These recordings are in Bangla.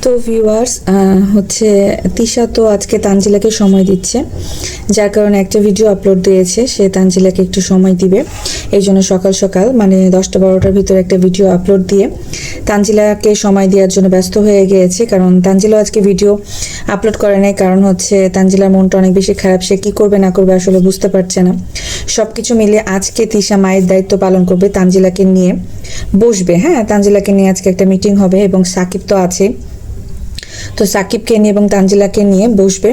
তো ভিউয়ার্স হচ্ছে তিশা তো আজকে তানজিলাকে সময় দিচ্ছে, যার কারণে একটা ভিডিও আপলোড দিয়েছে, সে তানজিলাকে একটু সময় দিবে। এই জন্য সকাল সকাল মানে 10টা-12টার ভিতরে একটা ভিডিও আপলোড দিয়ে তানজিলাকে সময় দেওয়ার জন্য ব্যস্ত হয়ে গিয়েছে। কারণ তানজিলা আজকে ভিডিও আপলোড করে নাই, কারণ হচ্ছে তানজিলার মনটা অনেক বেশি খারাপ, সে কী করবে না করবে আসলে বুঝতে পারছে না। সব কিছু মিলিয়ে আজকে তিশা মায়ের দায়িত্ব পালন করবে, তানজিলাকে নিয়ে বসবে। হ্যাঁ, তানজিলাকে নিয়ে আজকে একটা মিটিং হবে এবং সাকিব তো আছে, তো সাকিবকে নিয়ে এবং তানজিলাকে নিয়ে বসবে।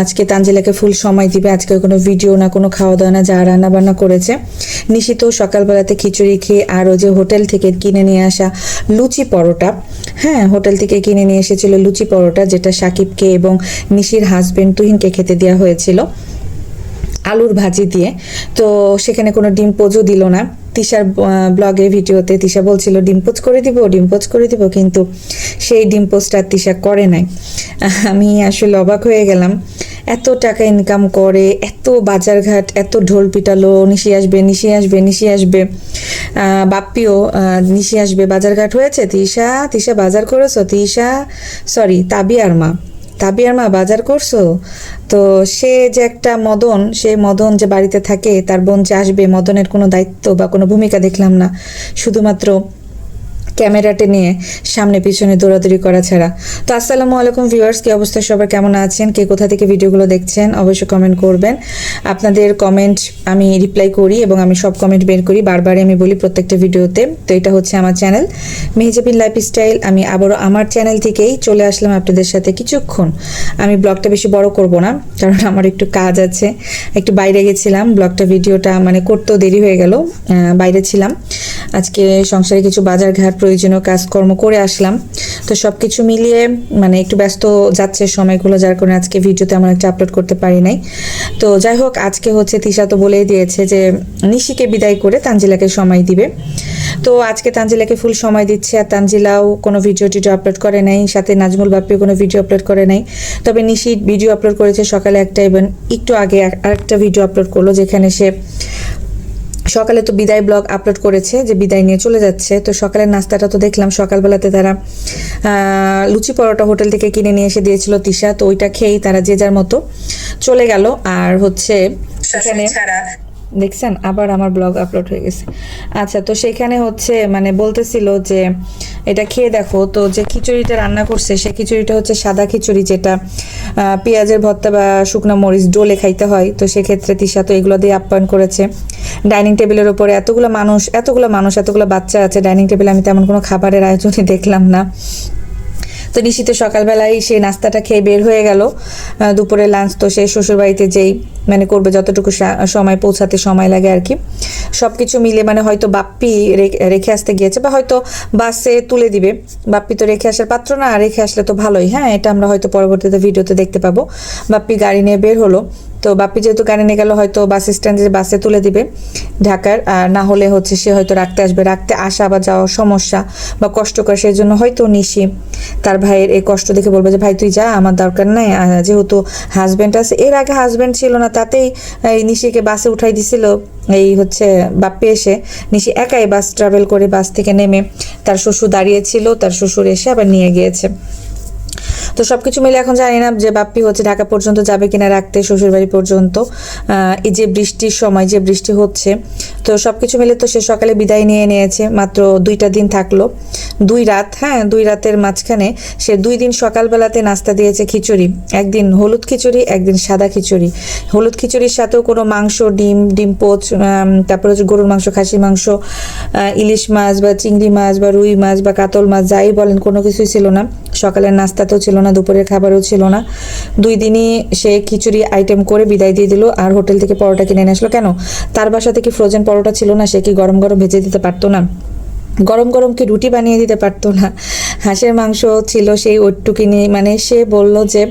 আজকে তানজিলাকে ফুল সময় দিবে। আজকে কোনো ভিডিও না, কোনো খাওয়া দাওয়া না, যা রান্না বান্না করেছে। নিশিত সকালবেলাতে খিচুড়ি খেয়ে আর ও যে হোটেল থেকে কিনে নিয়ে আসা লুচি পরোটা, হ্যাঁ হোটেল থেকে কিনে নিয়ে এসেছিল লুচি পরোটা, যেটা সাকিবকে এবং নিশির হাজবেন্ড তুহিনকে খেতে দেওয়া হয়েছিল আলুর ভাজি দিয়ে। তো সেখানে কোনো ডিম পোজও দিল না। তিশার ব্লগে ভিডিওতে তিশা বলছিল ডিম পোজ করে দিব, কিন্তু সেই ডিম পোজটা তিশা করে নাই। আমি আসলে অবাক হয়ে গেলাম, এত টাকা ইনকাম করে, এত বাজারঘাট, এত ঢোল পিটালো, নিশি আসবে, বাপ্পিও নিশি আসবে, বাজারঘাট হয়েছে, তিশা বাজার করেছো, তাবিয়ার মা বাজার করছো। তো সে যে একটা মদন, সেই মদন যে বাড়িতে থাকে, তার বোন যে আসবে, মদনের কোনো দায়িত্ব বা কোনো ভূমিকা দেখলাম না, শুধুমাত্র ক্যামেরাটে নিয়ে সামনে পিছনে দৌড়াদৌড়ি করা ছাড়া। তো আসসালামু আলাইকুম ভিউয়ার্স, কি অবস্থা সবার, কেমন আছেন, কে কোথা থেকে ভিডিওগুলো দেখছেন অবশ্যই কমেন্ট করবেন। আপনাদের কমেন্ট আমি রিপ্লাই করি এবং আমি সব কমেন্ট বের করি, বারবারই আমি বলি প্রত্যেকটা ভিডিওতে। তো এটা হচ্ছে আমার চ্যানেল মেহেজাবিন লাইফস্টাইল। আমি আবারও আমার চ্যানেল থেকেই চলে আসলাম আপনাদের সাথে কিছুক্ষণ। আমি ব্লগটা বেশি বড় করব না, কারণ আমার একটু কাজ আছে, একটু বাইরে গেছিলাম, ব্লগটা ভিডিওটা মানে করতেও দেরি হয়ে গেল, বাইরে ছিলাম আজকে, সংসারে কিছু বাজারঘাট প্রয়োজনীয় কাজকর্ম করে আসলাম। তো সব কিছু মিলিয়ে মানে একটু ব্যস্ত যাচ্ছে সময়গুলো, যার কারণে আজকে ভিডিও তেমন একটা আপলোড করতে পারি নাই। তো যাই হোক, আজকে হচ্ছে তিশা তো বলেই দিয়েছে যে নিশিকে বিদায় করে তানজিলাকে সময় দিবে। তো আজকে তানজিলাকে ফুল সময় দিচ্ছে, আর তানজিলাও কোনো ভিডিও আপলোড করে নাই, সাথে নাজমুল বাপ্পিও কোনো ভিডিও আপলোড করে নাই। তবে নিশি ভিডিও আপলোড করেছে সকালে একটা, এবং একটু আগে আরেকটা ভিডিও আপলোড করলো, যেখানে সে সকালে তো বিদায় ব্লগ আপলোড করেছে যে বিদায় নিয়ে চলে যাচ্ছে। তো সকালের নাস্তাটা তো দেখলাম, সকালবেলাতে তারা লুচি পরোটা হোটেল থেকে কিনে নিয়ে এসে দিয়েছিল তিশা, তো ওইটা খেয়েই তারা যে যার মতো চলে গেল। আর হচ্ছে সেখানে দেখছেন আবার আমার ব্লগ আপলোড হয়ে গেছে। আচ্ছা, তো সেখানে হচ্ছে মানে বলতেছিল যে এটা খেয়ে দেখো, তো যে খিচুড়িটা রান্না করছে সে খিচুড়িটা হচ্ছে সাদা খিচুড়ি, যেটা পেঁয়াজের ভর্তা বা শুকনো মরিচ ডোলে খাইতে হয়। তো সেক্ষেত্রে তিশা তো এগুলো দিয়ে আপ্যায়ন করেছে। ডাইনিং টেবিলের উপরে এতগুলো বাচ্চা আছে, ডাইনিং টেবিলে আমি তেমন কোনো খাবারের আয়োজনই দেখলাম না। তো নিশিতে সকালবেলায় সে নাস্তাটা খেয়ে বের হয়ে গেল। দুপুরে লাঞ্চ তো সে শ্বশুরবাড়িতে যেই মানে করবে, যতটুকু সময় পৌঁছাতে সময় লাগে আর কি, সব কিছু মিলে মানে হয়তো বাপ্পি রেখে আসতে গিয়েছে, বা হয়তো বাসে তুলে দিবে। বাপ্পি তো রেখে আসার পাত্র না, রেখে আসলে তো ভালোই, হ্যাঁ এটা আমরা হয়তো পরবর্তীতে ভিডিওতে দেখতে পাবো। বাপ্পি গাড়ি নিয়ে বের হলো, তো বাপ্পি যেহেতু গাড়ি নিয়ে গেল, হয়তো বাস স্ট্যান্ডে বাসে তুলে দিবে ঢাকার, আর না হলে হচ্ছে সে হয়তো রাখতে আসা বা যাওয়া সমস্যা বা কষ্টকর, সেই জন্য হয়তো নিশি তার ভাইয়ের এই কষ্ট দেখে বলবে যে ভাই তুই যা, আমার দরকার নাই, যেহেতু হাজব্যান্ড আছে। এর আগে হাজব্যান্ড ছিল না, তাতেই এই নিশিকে বাসে উঠাই দিছিল। এই হচ্ছে বাপ্পি এসে, নিশি একাই বাস ট্রাভেল করে বাস থেকে নেমে, তার শ্বশুর দাঁড়িয়েছিল, তার শ্বশুর এসে আবার নিয়ে গিয়েছে। তো সবকিছু মিলে এখন জানি না যে বাপ্পি হচ্ছে ঢাকা পর্যন্ত যাবে কিনা রাখতে, শ্বশুরবাড়ি পর্যন্ত, এই যে বৃষ্টির সময় যে বৃষ্টি হচ্ছে। তো সবকিছু মিলে তো সে সকালে বিদায় নিয়ে নিয়েছে, মাত্র 2টা দিন থাকলো, 2 রাত, হ্যাঁ 2 রাতের মাঝখানে সে 2 দিন সকালবেলাতে নাস্তা দিয়েছে খিচুড়ি, একদিন হলুদ খিচুড়ি, একদিন সাদা খিচুড়ি। হলুদ খিচুড়ির সাথেও কোনো মাংস, ডিম পোচ, তারপরে হচ্ছে গরুর মাংস, খাসি মাংস, ইলিশ মাছ বা চিংড়ি মাছ বা রুই মাছ বা কাতল মাছ, যাই বলেন কোনো কিছুই ছিল না। সকালের নাস্তাতেও ছিল না, দুপুরের খাবারও ছিল না। 2 দিনই সে খিচুড়ি আইটেম করে বিদায় দিয়ে দিল। আর হোটেল থেকে পরোটা কিনে নিয়ে আসলো। কেন, তার বাসা থেকে ফ্রোজেন পরোটা ছিল না? সে কি গরম গরম ভেজে দিতে পারতো না? গরম কি রুটি বানিয়ে দিতে পারতো না? হাঁসের মাংস ছিল, সেই ওইটুকিনি, মানে সে বলল যে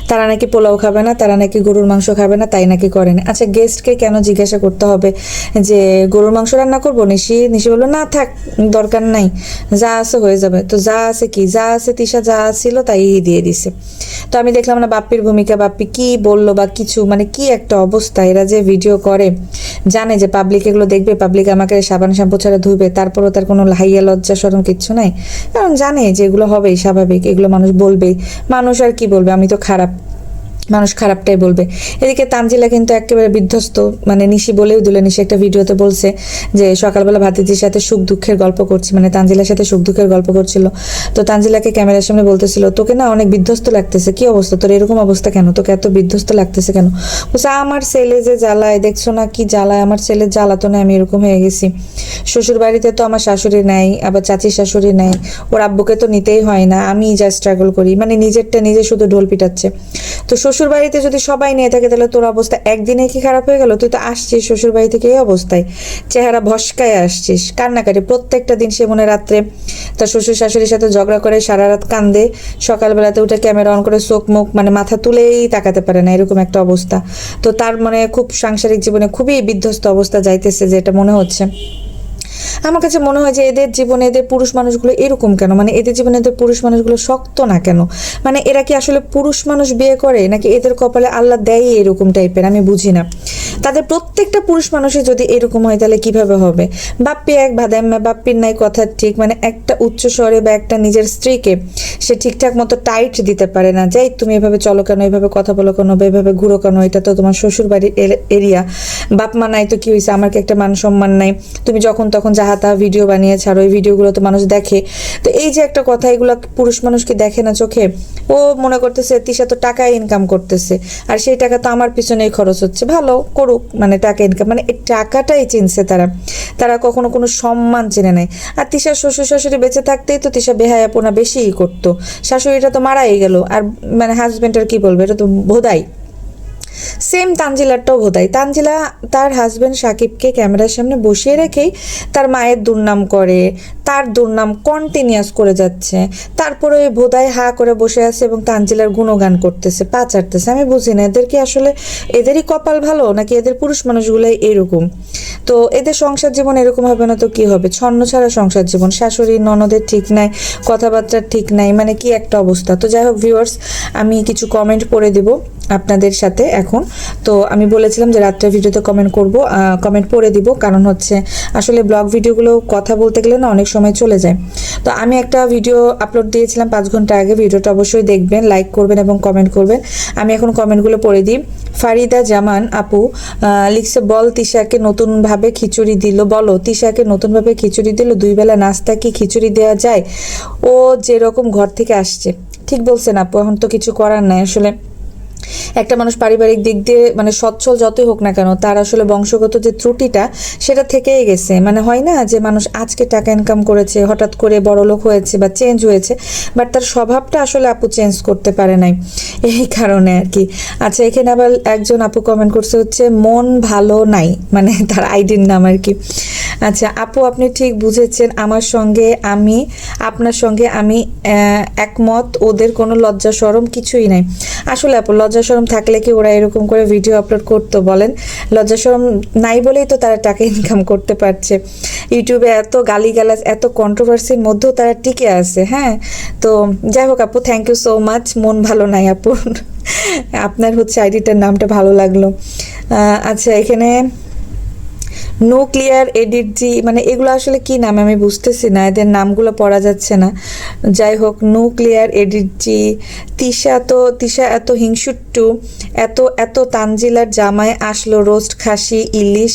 তারা নাকি পোলাও খাবে না, তারা নাকি গরুর মাংস খাবে না, তাই নাকি করেন। আচ্ছা গেস্টকে কেন জিজ্ঞাসা করতে হবে যে গরুর মাংস রান্না করবো? নিশি বললো না থাক, দরকার নাই, যা আছে হয়ে যাবে। তো যা আছে কি, যা আছে তিশা যা ছিল তাই দিয়ে দিছে। তো আমি দেখলাম না বাপ্পির ভূমিকা, বাপ্পি কি বললো বা কিছু, মানে কি একটা অবস্থা। এরা যে ভিডিও করে জানে যে পাবলিক এগুলো দেখবে, পাবলিক আমাকে সাবান শ্যাম্পু ছাড়া ধুবে, তারপরও তার কোনো হাইয়া লজ্জা শরম কিচ্ছু নাই, কারণ জানে যে এগুলো হবেই, স্বাভাবিক, এগুলো মানুষ বলবেই। মানুষ আর কি বলবে, আমি তো খারাপ, মানুষ খারাপটাই বলবে। এদিকে তানজিলা কিন্তু একেবারে বিধ্বস্ত, মানে নিশি বলেও দিল, নিশি একটা ভিডিওতে বলছে যে সকালবেলা ভাতিজির সাথে সুখ দুঃখের গল্প করছি, মানে তানজিলার সাথে সুখ দুঃখের গল্প করছিল। তো তানজিলাকে ক্যামেরার সামনে বলতেছিল তোকে না অনেক বিধ্বস্ত লাগতেছে, কি অবস্থা তোর, এরকম অবস্থা কেন, তোকে এত বিধ্বস্ত লাগতেছে কেন? বলছে আমার ছেলে যে জ্বালায়, দেখছো না কি জ্বালায়, আমার ছেলের জ্বালাতনে আমি এরকম হয়ে গেছি। শ্বশুর বাড়িতে তো আমার শাশুড়ি নাই, আবার চাচির শাশুড়ি নাই, ওর আব্বুকে তো নিতেই হয় না, আমি যা স্ট্রাগল করি, মানে নিজেরটা নিজে শুধু ঢোল পিটাচ্ছে। তো শ্বশুর বাড়িতে যদি সবাই নিয়ে থাকে তাহলে তোর অবস্থা একদিনে কি খারাপ হয়ে গেল? তুই তো আসছিস শ্বশুর বাড়ি থেকে এই অবস্থায়, চেহারা ভস্কায় আসছিস, কান্নাকাটি প্রত্যেকটা দিন। সে মনে রাত্রে তার শ্বশুর শাশুড়ির সাথে ঝগড়া করে সারা রাত কান্দে, সকালবেলাতে উঠে ক্যামেরা অন করে চোখ মুখ মানে মাথা তুলেই তাকাতে পারে না, এরকম একটা অবস্থা। তো তার মানে খুব সাংসারিক জীবনে খুবই বিধ্বস্ত অবস্থা যাইতেছে, যেটা মনে হচ্ছে। আমার কাছে মনে হয় যে এদের জীবনে এদের পুরুষ মানুষগুলো এরকম কেন, মানে এদের জীবনে এদের পুরুষ মানুষগুলো শক্ত না কেন? মানে এরা কি আসলে পুরুষ মানুষ বিয়ে করে, নাকি এদের কপালে আল্লাহ দেয় এরকম টাইপের, আমি বুঝি না। তাদের প্রত্যেকটা পুরুষ মানুষই যদি এরকম হয় তাহলে কিভাবে হবে? বাপ্পি এক ভাদাম্মা, বাপ্পির নাই কথা ঠিক, মানে একটা উচ্চ স্বরে বা একটা নিজের স্ত্রীকে সে ঠিকঠাক মতো টাইট দিতে পারে না, যাই তুমি এভাবে চলো কেন, এভাবে কথা বলো কেন, বা এভাবে ঘুরো কেন, এটা তো তোমার শ্বশুর বাড়ির এরিয়া, বাপ মা নাই তো কি হয়েছে, আমার কি একটা মান সম্মান নাই? তুমি যখন তখন যাহা তাহা ভিডিও বানিয়ে ছাড়ো, ওই ভিডিওগুলো তো মানুষ দেখে। তো এই যে একটা কথা, এগুলো পুরুষ মানুষ কি দেখে না চোখে? ও মনে করতেছে তিশা তো টাকা ইনকাম করতেছে, আর সেই টাকা তো আমার পিছনেই খরচ হচ্ছে, ভালো করুক, মানে টাকা ইনকাম, মানে এই টাকাটাই চিনছে তারা, তারা কখনো কোনো সম্মান চেনে নাই। আর তিশার শ্বশুর শাশুড়ি বেঁচে থাকতেই তো তিশা বেহায়াপনা বেশিই করতো, শাশুড়িটা তো মারাই গেল, আর মানে হাজবেন্ডের কি বলবে, এটা তো ভোদাই। সেম তানজিলারটাও ভোদাই। তানজিলা তার হাজবেন্ড সাকিবকে ক্যামেরার সামনে বসিয়ে রেখেই তার মায়ের দুর্নাম করে, তার দুর্নাম কন্টিনিউয়াস করে যাচ্ছে, তারপরে ওই ভোদাই হা করে বসে আছে এবং তানজিলার গুণগান করতেছে, পা চাটতেছে। আমি বুঝি না এদের কি আসলে এদেরই কপাল ভালো, নাকি এদের পুরুষ মানুষগুলাই এরকম? তো এদের সংসার জীবন এরকম হবে না তো কি হবে? ছন্ন ছাড়া সংসার জীবন, শাশুড়ি ননদের ঠিক নাই, কথাবার্তার ঠিক নাই, মানে কি একটা অবস্থা। তো যাই হোক ভিউয়ার্স, আমি কিছু কমেন্ট পড়ে দিব আপনাদের সাথে এখন। তো আমি বলেছিলাম যে রাত্রে ভিডিওতে কমেন্ট করব, কমেন্ট পড়ে দিব, কারণ হচ্ছে আসলে ব্লগ ভিডিওগুলো কথা বলতে গেলে না অনেক সময় চলে যায়। তো আমি একটা ভিডিও আপলোড দিয়েছিলাম 5 ঘন্টা আগে, ভিডিওটা অবশ্যই দেখবেন, লাইক করবেন এবং কমেন্ট করবেন। আমি এখন কমেন্টগুলো পড়ে দিই। ফারিদা জামান আপু লিখছে, বল তিশাকে নতুনভাবে খিচুড়ি দিল, বলো তিশাকে নতুনভাবে খিচুড়ি দিল, 2 বেলা নাস্তা কি খিচুড়ি দেওয়া যায়? ও যেরকম ঘর থেকে আসছে। ঠিক বলছেন আপু, এখন তো কিছু করার নাই আসলে। একটা মানুষ পারিবারিক দিক দিয়ে মানে সচ্ছল যতই হোক না কেন, তার আসলে বংশগত যে ত্রুটিটা সেটা থেকেই গেছে। মানে হয় না যে মানুষ আজকে টাকা ইনকাম করেছে, হঠাৎ করে বড়লোক হয়েছে বা চেঞ্জ হয়েছে, বাট তার স্বভাবটা আসলে আপু চেঞ্জ করতে পারে নাই, এই কারণে আর কি। আচ্ছা এখানে আবার একজন আপু কমেন্ট করছে হচ্ছে মন ভালো নাই, মানে তার আইডির নাম আর কি। আচ্ছা আপু আপনি ঠিক বুঝেছেন, আমার সঙ্গে আমি আপনার সঙ্গে আমি একমত, ওদের কোনো লজ্জা শরম কিছুই নাই। আসলে আপু লজ্জা শরম থাকলে কি ওরা এরকম করে ভিডিও আপলোড করতো বলেন? লজ্জা শরম নাই বলেই তো তারা টাকা ইনকাম করতে পারছে, ইউটিউবে এত গালিগালাজ এত কন্ট্রোভার্সির মধ্যেও তারা টিকে আছে। হ্যাঁ, তো যাই হোক আপু, থ্যাংক ইউ সো মাচ। মন ভালো নাই আপু, আপনার হচ্ছে আইডিটার নামটা ভালো লাগলো। আচ্ছা এখানে নিউক্লিয়ার এডিটজি, মানে এগুলো আসলে কি নাম আমি বুঝতেছি না, এদের নামগুলো পড়া যাচ্ছে না। যাই হোক, নিউক্লিয়ার এডিটজি, তিশা এত হিংসুট্টু, এত তানজিলার জামাই আসলো, রোস্ট খাসি ইলিশ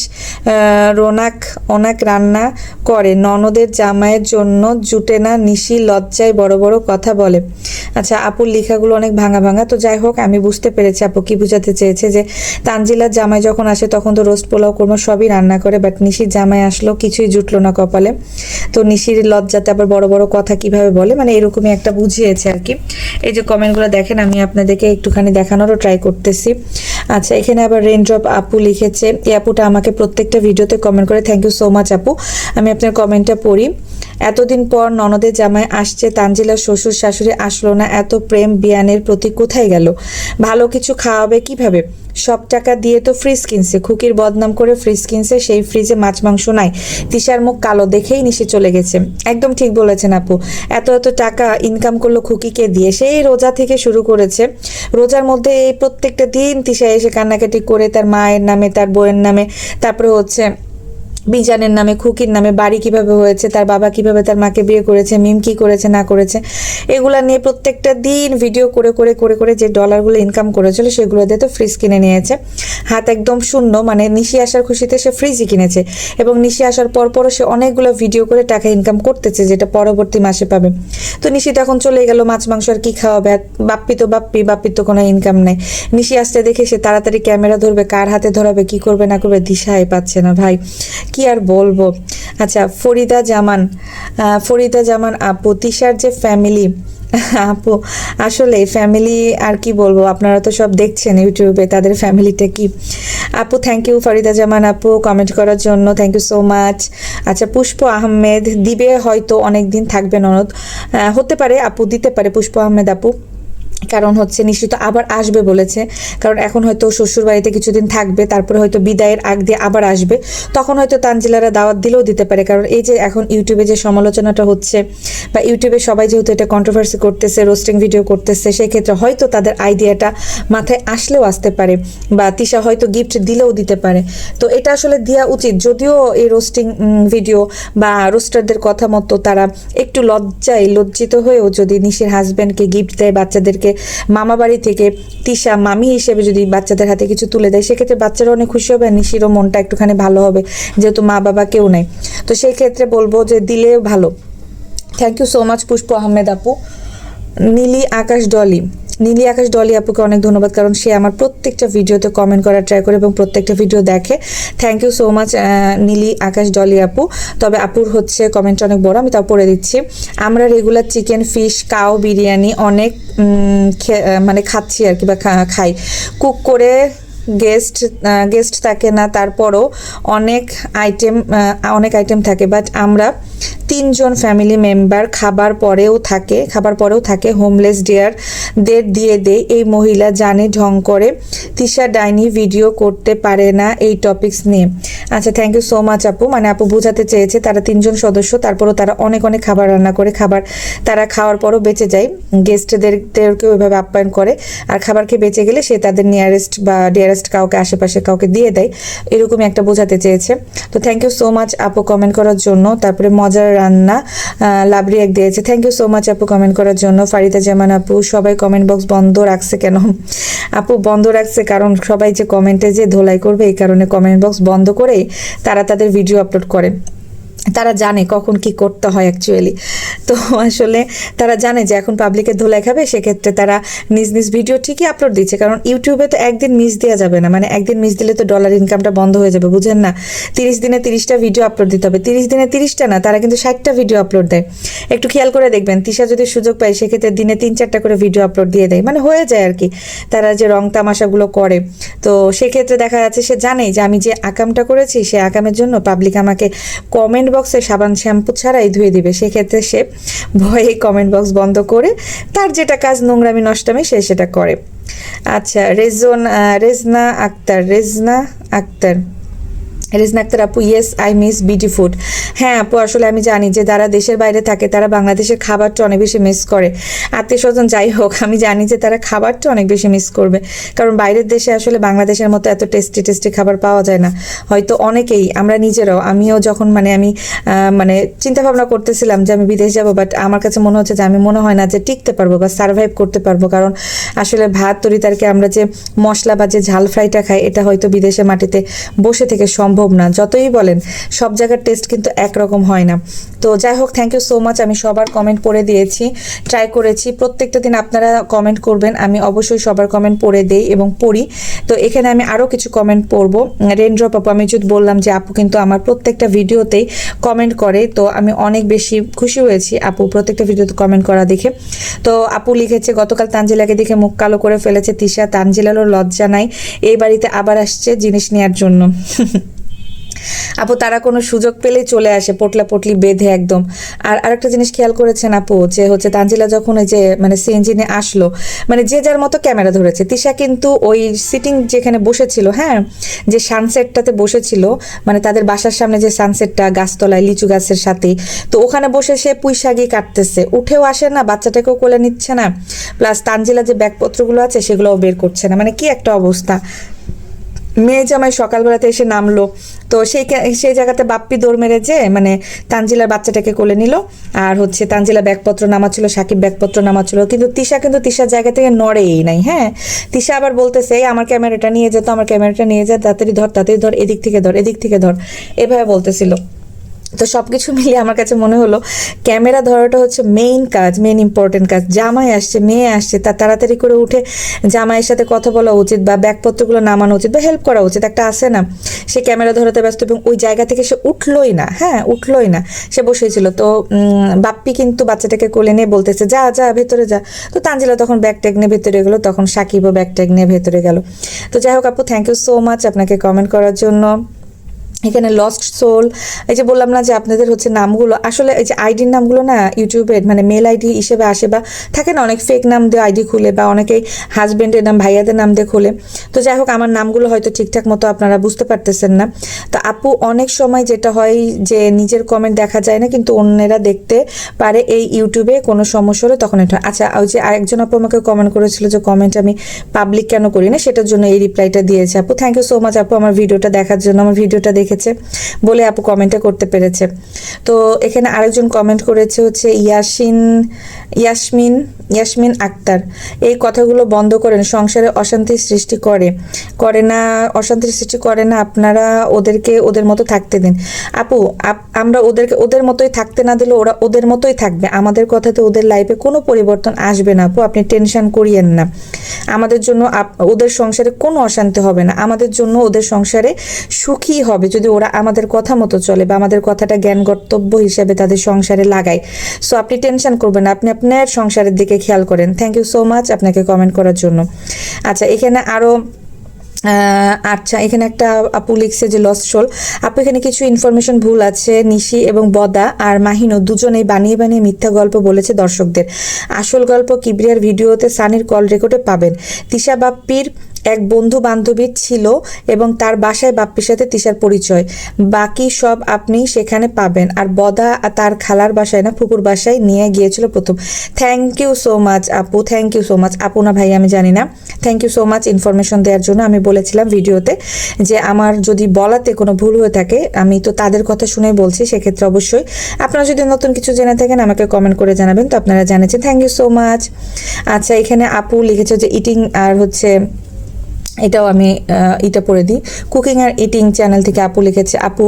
অনাক রান্না করে, ননদের জামাইয়ের জন্য জুটে না, নিশি লজ্জায় বড় বড় কথা বলে। আচ্ছা আপুর লেখাগুলো অনেক ভাঙা ভাঙা। তো যাই হোক, আমি বুঝতে পেরেছি আপু কি বুঝাতে চেয়েছে, যে তানজিলার জামাই যখন আসে তখন তো রোস্ট পোলাও কোরমা সবই রান্না করে, বাট নিশির জামাই আসলো কিছুই জুটলো না কপালে, তো নিশির লজ্জাতে আবার বড় বড় কথা কিভাবে বলে, মানে এরকমই একটা বুঝিয়েছে আর কি। এই যে কমেন্টগুলো দেখেন, আমি আপনাদেরকে একটুখানি দেখানোরও ট্রাই করতেছি। আচ্ছা, এখানে আবার রেইনড্রপ আপু লিখেছে, এই আপুটা আমাকে প্রত্যেকটা ভিডিওতে কমেন্ট করে, থ্যাংক ইউ সো মাচ আপু। আমি আপনার কমেন্টটা পড়ি। এতদিন পর ননদের জামাই আসছে, তানজিলার শ্বশুর শাশুড়ি আসলো না, এত প্রেম বিয়ানের প্রতি কোথায় গেল? ভালো কিছু খাওয়াবে কিভাবে? সব টাকা দিয়ে তো ফ্রিজ কিনছে, খুকির বদনাম করে ফ্রিজ কিনছে, সেই ফ্রিজে মাছ মাংস নাই। তিশার মুখ কালো দেখেই নিশি চলে গেছে। একদম ঠিক বলেছেন আপু, এত এত টাকা ইনকাম করলো খুকিকে দিয়ে, সেই রোজা থেকে শুরু করেছে। রোজার মধ্যে এই প্রত্যেকটা দিন তিশা এসে কান্নাকাটি করে তার মায়ের নামে, তার বউয়ের নামে, তারপরে হচ্ছে বিজানের নামে, খুকির নামে, বাড়ি কিভাবে হয়েছে, তার বাবা কিভাবে তার মাকে বিয়ে করেছে, মিম কি করেছে না করেছে, এগুলা নিয়ে প্রত্যেকটা দিন ভিডিও করে করে করে করে যে ডলারগুলো ইনকাম করেছিল সেগুলো দিয়ে তো ফ্রিজ কিনে নিয়েছে। হাত একদম শূন্য, মানে নিশি আসার খুশিতে সে ফ্রিজই কিনেছে, এবং নিশি আসার পরও সে অনেকগুলো ভিডিও করে টাকা ইনকাম করতেছে, যেটা পরবর্তী মাসে পাবে। তো নিশি তো এখন চলে গেল, মাছ মাংস আর কি খাওয়াবে? আর বাপ্পির তো কোনো ইনকাম নাই। নিশি আসতে দেখে সে তাড়াতাড়ি ক্যামেরা ধরবে, কার হাতে ধরাবে, কি করবে না করবে দিশাই পাচ্ছে না ভাই, কি আর বলবো। আচ্ছা, ফরিদা জামান আপু, তিশার যে ফ্যামিলি আপু, আসলে ফ্যামিলি আর কি বলবো, আপনারা তো সব দেখছেন ইউটিউবে, তাদের ফ্যামিলিটা কি। আপু থ্যাংক ইউ ফরিদা জামান আপু কমেন্ট করার জন্য, থ্যাংক ইউ সো মাচ। আচ্ছা, পুষ্প আহমেদ, দিবে হয়তো অনেক দিন থাকবে ননদ, হতে পারে আপু, দিতে পারে পুষ্প আহমেদ আপু, কারণ হচ্ছে নিশ্চিত আবার আসবে বলেছে, কারণ এখন হয়তো শ্বশুর বাড়িতে কিছুদিন থাকবে, তারপরে হয়তো বিদায়ের আগ দিয়ে আবার আসবে, তখন হয়তো তানজিলারা দাওয়াত দিলেও দিতে পারে। কারণ এই যে এখন ইউটিউবে যে সমালোচনাটা হচ্ছে, বা ইউটিউবে সবাই যেহেতু এটা কন্ট্রোভার্সি করতেছে, রোস্টিং ভিডিও করতেছে, সেই ক্ষেত্রে হয়তো তাদের আইডিয়াটা মাথায় আসলেও আসতে পারে, বা তিশা হয়তো গিফট দিলেও দিতে পারে। তো এটা আসলে দেওয়া উচিত, যদিও এই রোস্টিং ভিডিও বা রোস্টারদের কথা মতো তারা একটু লজ্জিত হয়েও যদি নিশির হাজব্যান্ডকে গিফট দেয়, বাচ্চাদেরকে মামা বাড়ি থেকে তিশা মামি হিসেবে যদি বাচ্চাদের হাতে কিছু তুলে দেয়, সেক্ষেত্রে বাচ্চারা অনেক খুশি হবে, আর নিশিরও মনটা একটুখানি ভালো হবে, যেহেতু মা বাবা কেউ নাই। তো সেই ক্ষেত্রে বলবো যে দিলেও ভালো। থ্যাংক ইউ সো মাচ পুষ্প আহমেদ আপু। নীলি আকাশ ডলি আপুকে অনেক ধন্যবাদ, কারণ সে আমার প্রত্যেকটা ভিডিওতে কমেন্ট করার ট্রাই করে এবং প্রত্যেকটা ভিডিও দেখে। Thank you so much Nili Akash Dolly আপু। তবে আপুর হচ্ছে কমেন্ট অনেক বড়, আমি তাও পড়ে দিচ্ছি। আমরা regular chicken, fish, cow biryani অনেক মানে খাচ্ছি আর কি, বা খাই। কুক করে গেস্ট থাকে না, তারপরও অনেক আইটেম থাকে, বাট আমরা 3 জন ফ্যামিলি মেম্বার খাবার পরেও থাকে হোমলেস ডিয়ারদের দিয়ে দেয়। এই মহিলা জানে ঢং করে, তিশা ডাইনি ভিডিও করতে পারে না এই টপিকস নিয়ে। আচ্ছা, থ্যাংক ইউ সো মাচ আপু। মানে আপু বোঝাতে চেয়েছে তারা 3 জন সদস্য, তারপরও তারা অনেক খাবার রান্না করে, খাবার তারা খাওয়ার পরও বেঁচে যায়, গেস্টদেরকে ওইভাবে আপ্যায়ন করে, আর খাবার খেয়ে বেঁচে গেলে সে তাদের নিয়ারেস্ট বা ডিয়ারেস্ট কাউকে, আশেপাশে কাউকে দিয়ে দেয়, এরকমই একটা বোঝাতে চেয়েছে। তো থ্যাংক ইউ সো মাচ আপু কমেন্ট করার জন্য। তারপরে মজার রান্না লাভরি এক দিয়েছে, থ্যাংক ইউ সো মাচ আপু কমেন্ট করার জন্য। ফারিদা জামান আপু, সবাই কমেন্ট বক্স বন্ধ রাখছে কেন? আপু বন্ধ রাখছে কারণ সবাই যে কমেন্টে যে ধোলাই করবে, এই কারণে কমেন্ট বক্স বন্ধ করে তারা তাদের ভিডিও আপলোড করে। তারা জানে কখন কি করতে হয় অ্যাকচুয়ালি। তো আসলে তারা জানে যে এখন পাবলিকের ধোলাই খাবে, সেক্ষেত্রে তারা নিজ ভিডিও ঠিকই আপলোড দিচ্ছে, কারণ ইউটিউবে তো একদিন মিস দেওয়া যাবে না, মানে একদিন মিস দিলে তো ডলার ইনকামটা বন্ধ হয়ে যাবে, বুঝেন না? 30 দিনে 30টা ভিডিও আপলোড দিতে হবে, 30 দিনে 30টা না, তারা কিন্তু 60টা ভিডিও আপলোড দেয়। একটু খেয়াল করে দেখবেন, তিশা যদি সুযোগ পায় সেক্ষেত্রে দিনে 3-4টা করে ভিডিও আপলোড দিয়ে দেয়, মানে হয়ে যায় আর কি, তারা যে রং তামাশাগুলো করে। তো সেক্ষেত্রে দেখা যাচ্ছে সে জানে যে আমি যে আকামটা করেছি, সে আকামের জন্য পাবলিক আমাকে কমেন্ট বক্সে সাবান শ্যাম্পু ছাড়াই ধুয়ে দিবে, সেক্ষেত্রে সে ভয়ে কমেন্ট বক্স বন্ধ করে তার যেটা কাজ নোংরামি নষ্টামি সে সেটা করে। আচ্ছা, রেজনা আক্তার আপু, yes I miss BD food. হ্যাঁ আপু, আসলে আমি জানি যে যারা দেশের বাইরে থাকে তারা বাংলাদেশের খাবারটা অনেক বেশি মিস করে, আত্মীয় স্বজন যাই হোক, আমি জানি যে তারা খাবারটা অনেক বেশি মিস করবে, কারণ বাইরের দেশে আসলে বাংলাদেশের মতো এত টেস্টি খাবার পাওয়া যায় না। হয়তো অনেকেই, আমরা নিজেরাও, আমিও যখন আমি চিন্তা ভাবনা করতেছিলাম যে আমি বিদেশ যাব, বাট আমার কাছে মনে হচ্ছে যে আমি মনে হয় না যে টিকতে পারবো বা সার্ভাইভ করতে পারবো, কারণ আসলে ভাত তরিতরকারি আমরা যে মশলা বা যে ঝাল ফ্রাইটা খাই, এটা হয়তো বিদেশের মাটিতে বসে থেকে সম্ভব সম্ভব না, যতই বলেন সব জায়গার টেস্ট কিন্তু একরকম হয় না। তো যাই হোক, থ্যাংক ইউ সো মাচ। আমি সবার কমেন্ট পড়ে দিয়েছি, ট্রাই করেছি। প্রত্যেকটা দিন আপনারা কমেন্ট করবেন, আমি অবশ্যই সবার কমেন্ট পড়ে দেই এবং পড়ি। তো এখানে আমি আরও কিছু কমেন্ট পড়বো। রেনড্রপ আপু, আমি যদি বললাম যে আপু কিন্তু আমার প্রত্যেকটা ভিডিওতেই কমেন্ট করে, তো আমি অনেক বেশি খুশি হয়েছি আপু প্রত্যেকটা ভিডিওতে কমেন্ট করা দেখে। তো আপু লিখেছে, গতকাল তানজিলাকে দেখে মুখ কালো করে ফেলেছে তিশা, তানজিলারও লজ্জা নাই, এই বাড়িতে আবার আসছে জিনিস নেওয়ার জন্য। আপু তারা কোনো সুযোগ পেলেই চলে আসে পোটলা পটলি বেঁধে একদম। আর আরেকটা জিনিস খেয়াল করেছেন আপু, যে হচ্ছে তানজিলা যখন ওই যে মানে সিএনজি নিয়ে আসলো, মানে যে যার মতো ক্যামেরা ধরেছে। তিশা কিন্তু ওই সিটিং যেখানে বসেছিল, হ্যাঁ, যে সানসেটটাতে বসেছিল, মানে তাদের বাসার সামনে যে সানসেটটা গাছতলায় লিচু গাছের সাথে, তো ওখানে বসে সে পুঁই শাকই কাটতেছে, উঠেও আসে না, বাচ্চাটাকেও কোলে নিচ্ছে না, প্লাস তানজিলা যে ব্যাগপত্রগুলো আছে সেগুলোও বের করছে না। মানে কি একটা অবস্থা। মেয়ে জামাই সকালবেলাতে এসে নামলো, তো সেই জায়গাতে বাপ্পি দৌড় মেরে যে মানে তানজিলার বাচ্চাটাকে কোলে নিল, আর হচ্ছে তানজিলা ব্যাগপত্র নামাচ্ছিল, সাকিব ব্যাগপত্র নামাচ্ছিল, কিন্তু তিশার জায়গা থেকে নড়েই নাই। হ্যাঁ, তিশা আবার বলতেছে, এই আমার ক্যামেরাটা নিয়ে যেত, আমার ক্যামেরাটা নিয়ে যা, তাড়াতাড়ি ধর, এদিক থেকে ধর, এদিক থেকে ধর, এভাবে বলতেছিল। তো সব কিছু মিলিয়ে আমার কাছে মনে হলো ক্যামেরা ধরাটা হচ্ছে মেইন কাজ, মেইন ইম্পর্টেন্ট কাজ। জামাই আসছে, মেয়ে আসছে, তার তাড়াতাড়ি করে উঠে জামাইয়ের সাথে কথা বলা উচিত, বা ব্যাগপত্রগুলো নামানো উচিত, বা হেল্প করা উচিত। একটা আছে না, সে ক্যামেরা ধরাতে ব্যস্ত, এবং ওই জায়গা থেকে সে উঠলোই না। হ্যাঁ, উঠলোই না, সে বসেছিল। তো বাপ্পি কিন্তু বাচ্চাটাকে কোলে নিয়ে বলতেছে, যা যা ভেতরে যা। তো তানজিলা তখন ব্যাগ ট্যাগ নিয়ে ভেতরে গেলো, তখন সাকিবও ব্যাগ ট্যাগ নিয়ে ভেতরে গেল। তো যাই হোক আপু, থ্যাংক ইউ সো মাচ আপনাকে কমেন্ট করার জন্য। এখানে লস্ট সোল, এই যে বললাম না যে আপনাদের হচ্ছে নামগুলো, আসলে এই যে আইডির নামগুলো না ইউটিউবে মানে মেল আইডি হিসেবে আসে, বা থাকে না অনেক ফেক নাম দিয়ে আইডি খুলে, বা অনেকেই হাজব্যান্ডের নাম ভাইয়াদের নাম দিয়ে খুলে। তো যাই হোক, আমার নামগুলো হয়তো ঠিকঠাক মতো আপনারা বুঝতে পারতেছেন না। তো আপু অনেক সময় যেটা হয় যে নিজের কমেন্ট দেখা যায় না, কিন্তু অন্যেরা দেখতে পারে এই ইউটিউবে কোনো সমস্যা হলে তখন এটা। আচ্ছা, ওই যে আরেকজন আপু আমাকে কমেন্ট করেছিল যে কমেন্ট আমি পাবলিক কেন করি না, সেটার জন্য এই রিপ্লাইটা দিয়েছে আপু। থ্যাংক ইউ সো মাচ আপু আমার ভিডিওটা দেখার জন্য, আমার ভিডিওটা দেখে বলে আপু কমেন্টটা করতে পেরেছে। তো এখানে আরেকজন কমেন্ট করেছে হচ্ছে ইয়াসমিন আক্তার, এই কথাগুলো বন্ধ করেন, সংসারে অশান্তির সৃষ্টি করে না, অশান্তির সৃষ্টি করে না, আপনারা ওদেরকে ওদের মতো থাকতে দিন। আপু আমরা ওদেরকে ওদের মতোই থাকতে না দিলে ওরা ওদের মতোই থাকবে, আমাদের কথাতে ওদের লাইফে কোনো পরিবর্তন আসবে না আপু, আপনি টেনশন করিয়েন না। আমাদের জন্য ওদের সংসারে কোনো অশান্তি হবে না, আমাদের জন্য ওদের সংসারে সুখী হবে যদি ওরা আমাদের কথা মতো চলে, বা আমাদের কথাটা জ্ঞান কর্তব্য হিসেবে তাদের সংসারে লাগায়। সো আপনি টেনশন করবেন না, আপনি আপনার সংসারের দিকে খেয়াল করেন। থ্যাংক ইউ সো মাচ আপনাকে কমেন্ট করার জন্য। আচ্ছা, এখানে আরও আচ্ছা, এখানে একটা আপু লিখছে যে লস্ট সোল আপু, এখানে কিছু ইনফরমেশন ভুল আছে। নিশি এবং বদা আর মাহিনো দুজনেই বানিয়ে বানিয়ে মিথ্যা গল্প বলেছে দর্শকদের। আসল গল্প কিবরিয়ার ভিডিওতে সানির কল রেকর্ডে পাবেন। তিশা বাপ্পির এক বন্ধু বান্ধবী ছিল এবং তার বাসায় বাপ্পির সাথে তিশার পরিচয়, বাকি সব আপনি সেখানে পাবেন। আর বদা তার খালার বাসায় না ফুপুর বাসায় নিয়ে গিয়েছিল প্রথম। থ্যাংক ইউ সো মাচ আপু, থ্যাংক ইউ সো মাচ। আপু না ভাই আমি জানি না, thank you so much information দেওয়ার জন্য। আমি বলেছিলাম ভিডিওতে যে আমার যদি বলাতে কোনো ভুল হয়ে থাকে আমি তো তাদের কথা শুনেই বলছি, সেক্ষেত্রে অবশ্যই আপনারা যদি নতুন কিছু জেনে থাকেন আমাকে কমেন্ট করে জানাবেন। তো আপনারা জানেছেন, থ্যাংক ইউ সো মাচ। আচ্ছা, এখানে আপু লিখেছে যে ইটিং, আর হচ্ছে এটাও আমি এটা পড়ে দিই, কুকিং আর ইটিং চ্যানেল থেকে আপু লিখেছে, আপু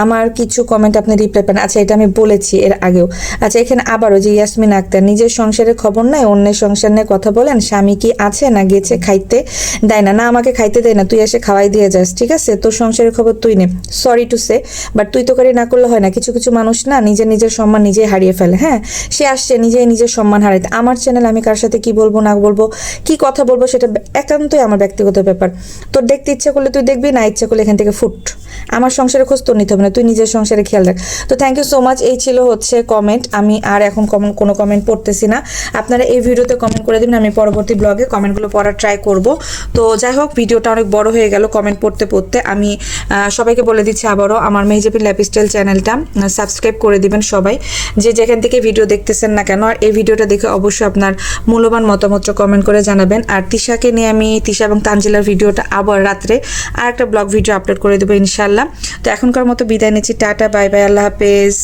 আমার কিছু কমেন্ট আপনি রিপ্লাই পান। আচ্ছা, এটা আমি বলেছি এর আগেও। আচ্ছা, এখানে আবারও যে ইয়াসমিন আক্তার, নিজের সংসারের খবর নাই অন্যের সংসার নিয়ে কথা বলেন, স্বামী কি আছে না গেছে, খাইতে দেয় না, না আমাকে খাইতে দেয় না, তুই এসে খাওয়াই দিয়ে যাস, ঠিক আছে, তোর সংসারের খবর তুই নে। সরি টু সে, বাট তুই তো করে না করলে হয় না। কিছু কিছু মানুষ না নিজের সম্মান নিজেই হারিয়ে ফেলে। হ্যাঁ, সে আসছে নিজের সম্মান হারাইতে। আমার চ্যানেল, আমি কার সাথে কি বলবো না বলবো, কি কথা বলবো, সেটা একান্তই আমার ব্যক্তিগত ব্যাপার। তোর দেখতে ইচ্ছা করলে তুই দেখবি, না ইচ্ছা করলে এখান থেকে ফুট। আমার সংসারে খোঁজ তোর নিতে হবে না, তুই নিজের সংসারে খেয়াল রাখ। তো থ্যাংক ইউ সো মাচ। এই ছিল হচ্ছে কমেন্ট। আমি আর এখন কোনো কমেন্ট পড়তেছি না, আপনারা এই ভিডিওতে কমেন্ট করে দিবেন, আমি পরবর্তী ব্লগে কমেন্টগুলো পড়ার ট্রাই করব। তো যাই হোক, ভিডিওটা অনেক বড় হয়ে গেল কমেন্ট পড়তে পড়তে। আমি সবাইকে বলে দিচ্ছি আবারও, আমার মেহজাবিন লাইফস্টাইল চ্যানেলটা সাবস্ক্রাইব করে দিবেন সবাই, যে যেখান থেকে ভিডিও দেখতেছেন না কেন। আর এই ভিডিওটা দেখে অবশ্যই আপনার মূল্যবান মতামত কমেন্ট করে জানাবেন। আর তিশাকে নিয়ে আমি, তিশা এবং তানজিলার ভিডিওটা আবার রাত্রে আর একটা ব্লগ ভিডিও আপলোড করে দেবো ইনশাল্লাহ। তো এখনকার মতো বিদায় নিচ্ছি, টাটা, বাই বাই, আল্লাহ হাফেজ।